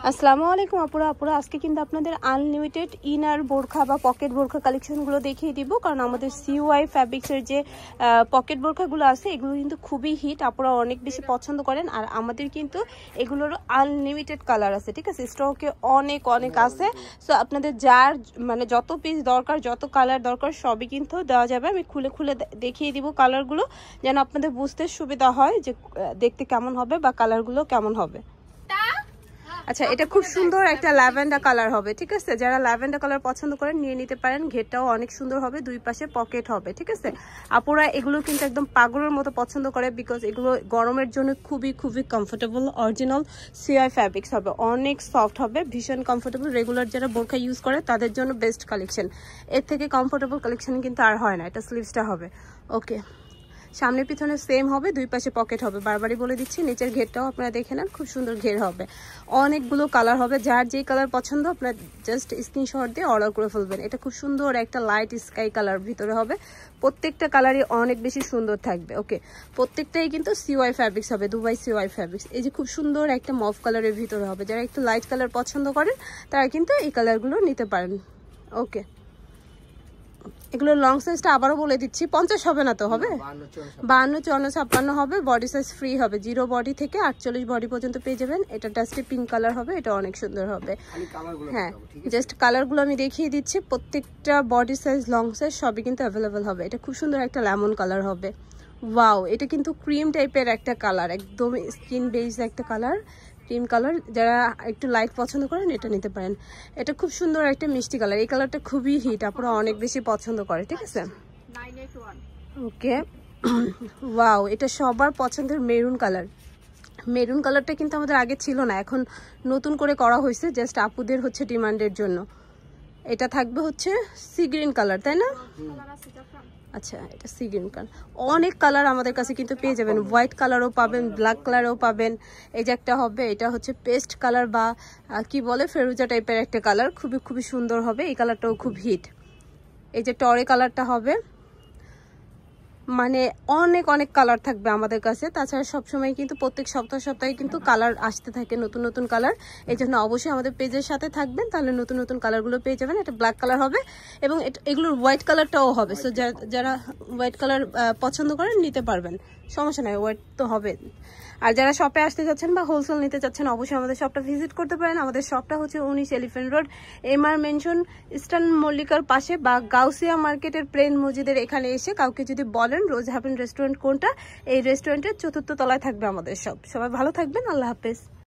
আসসালামু আলাইকুম আপুরা আজকে কিন্তু আপনাদের আনলিমিটেড ইনার বোরখা বা পকেট বোরখা কালেকশনগুলো দেখিয়ে দিব, কারণ আমাদের সিওয়াই ফ্যাব্রিক্সের যে পকেট বোরখাগুলো আছে এগুলো কিন্তু খুবই হিট, আপুরা অনেক বেশি পছন্দ করেন। আর আমাদের কিন্তু এগুলোর আনলিমিটেড কালার আছে, ঠিক আছে, স্টকে অনেক আছে। সো আপনাদের যার মানে যত পিস দরকার, যত কালার দরকার সবই কিন্তু দেওয়া যাবে। আমি খুলে দেখিয়ে দিব কালারগুলো, যেন আপনাদের বুঝতে সুবিধা হয় যে দেখতে কেমন হবে বা কালারগুলো কেমন হবে। আচ্ছা, এটা খুব সুন্দর একটা ল্যাভেন্ডার কালার হবে, ঠিক আছে। যারা ল্যাভেন্ডার কালার পছন্দ করেন নিয়ে নিতে পারেন। ঘেরটাও অনেক সুন্দর হবে, দুই পাশে পকেট হবে, ঠিক আছে। আপুরা এগুলো কিন্তু একদম পাগলের মতো পছন্দ করে, বিকজ এগুলো গরমের জন্য খুবই কমফোর্টেবল। অরিজিনাল সিআই ফ্যাব্রিক্স হবে, অনেক সফট হবে, ভীষণ কমফোর্টেবল। রেগুলার যারা বোরখা ইউজ করে তাদের জন্য বেস্ট কালেকশন। এর থেকে কমফোর্টেবল কালেকশন কিন্তু আর হয় না। এটা স্লিভসটা হবে, ওকে। সামনে পিছনে সেম হবে, দুই পাশে পকেট হবে। বারবারই বলে দিচ্ছি, নিচের ঘেরটাও আপনারা দেখে নেন, খুব সুন্দর ঘের হবে। অনেকগুলো কালার হবে, যার যেই কালার পছন্দ আপনার জাস্ট স্ক্রিনশট দিয়ে অর্ডার করে ফেলবেন। এটা খুব সুন্দর একটা লাইট স্কাই কালার ভিতরে হবে। প্রত্যেকটা কালারই অনেক বেশি সুন্দর থাকবে, ওকে। প্রত্যেকটাই কিন্তু সিওয়াই ফ্যাব্রিক্স হবে, দুবাই সিওয়াই ফ্যাব্রিক্স। এই যে খুব সুন্দর একটা মভ কালারের ভিতরে হবে। যারা একটু লাইট কালার পছন্দ করেন তারা কিন্তু এই কালারগুলো নিতে পারেন, ওকে। এগুলো লং সাইজটা আবারও বলে দিচ্ছি, 50 হবে না তো, হবে 52, 54, 56 হবে। বডি সাইজ ফ্রি হবে, 0 বডি থেকে 48 বডি পর্যন্ত পেয়ে যাবেন। এটা ডাস্টি পিঙ্ক কালার হবে, এটা অনেক সুন্দর হবে। হ্যাঁ, জাস্ট কালারগুলো আমি দেখিয়ে দিচ্ছি। প্রত্যেকটা বডি সাইজ, লং সাইজ সবই কিন্তু অ্যাভেলেবেল হবে। এটা খুব সুন্দর একটা লেমন কালার হবে। ওয়াও, এটা কিন্তু ক্রিম টাইপের একটা কালার, একদম স্কিন বেস একটা কালার, ক্রিম কালার। যারা একটু লাইট পছন্দ করেন এটা নিতে পারেন। এটা খুব সুন্দর একটা মিষ্টি কালার, এই কালারটা খুবই হিট, আপনারা অনেক বেশি পছন্দ করে, ঠিক আছে, ওকে। ওয়াও, এটা সবার পছন্দের মেরুন কালার। মেরুন কালারটা কিন্তু আমাদের আগে ছিল না, এখন নতুন করে করা হয়েছে, জাস্ট আপুদের হচ্ছে ডিমান্ডের জন্য। এটা থাকবে হচ্ছে সি গ্রিন কালার, তাই না? আচ্ছা, এটা সি গ্রিন কালার। অনেক কালার আমাদের কাছে কিন্তু পেয়ে যাবেন, হোয়াইট কালারও পাবেন, ব্ল্যাক কালারও পাবেন। এই যে একটা হবে, এটা হচ্ছে পেস্ট কালার বা কি বলে ফেরুজা টাইপের একটা কালার, খুবই সুন্দর হবে। এই কালারটাও খুব হিট। এই যে টরে কালারটা হবে, মানে অনেক কালার থাকবে আমাদের কাছে। তাছাড়া সবসময় কিন্তু প্রত্যেক সপ্তাহে কিন্তু কালার আসতে থাকে, নতুন কালার। এই জন্য অবশ্যই আমাদের পেজের সাথে থাকবেন, তাহলে নতুন কালারগুলো পেয়ে যাবেন। এটা ব্ল্যাক কালার হবে এবং এগুলোর হোয়াইট কালারটাও হবে। সো যারা হোয়াইট কালার পছন্দ করেন নিতে পারবেন, সমস্যা নাই, হোয়াইট তো হবে। আর যারা শপে আসতে চাচ্ছেন বা হোলসেল নিতে চাচ্ছেন অবশ্যই আমাদের শপটা ভিজিট করতে পারেন। আমাদের শপটা হচ্ছে 19 elephant road, MR mansion, eastern মল্লিকার পাশে, বা গাউসিয়া মার্কেটের প্লেন মসজিদের এখানে এসে কাউকে যদি বলেন রোজ হ্যাপেন রেস্টুরেন্ট কোনটা, এই রেস্টুরেন্টের 4র্থ তলায় থাকবে আমাদের শপ। সবাই ভালো থাকবেন, আল্লাহ হাফেজ।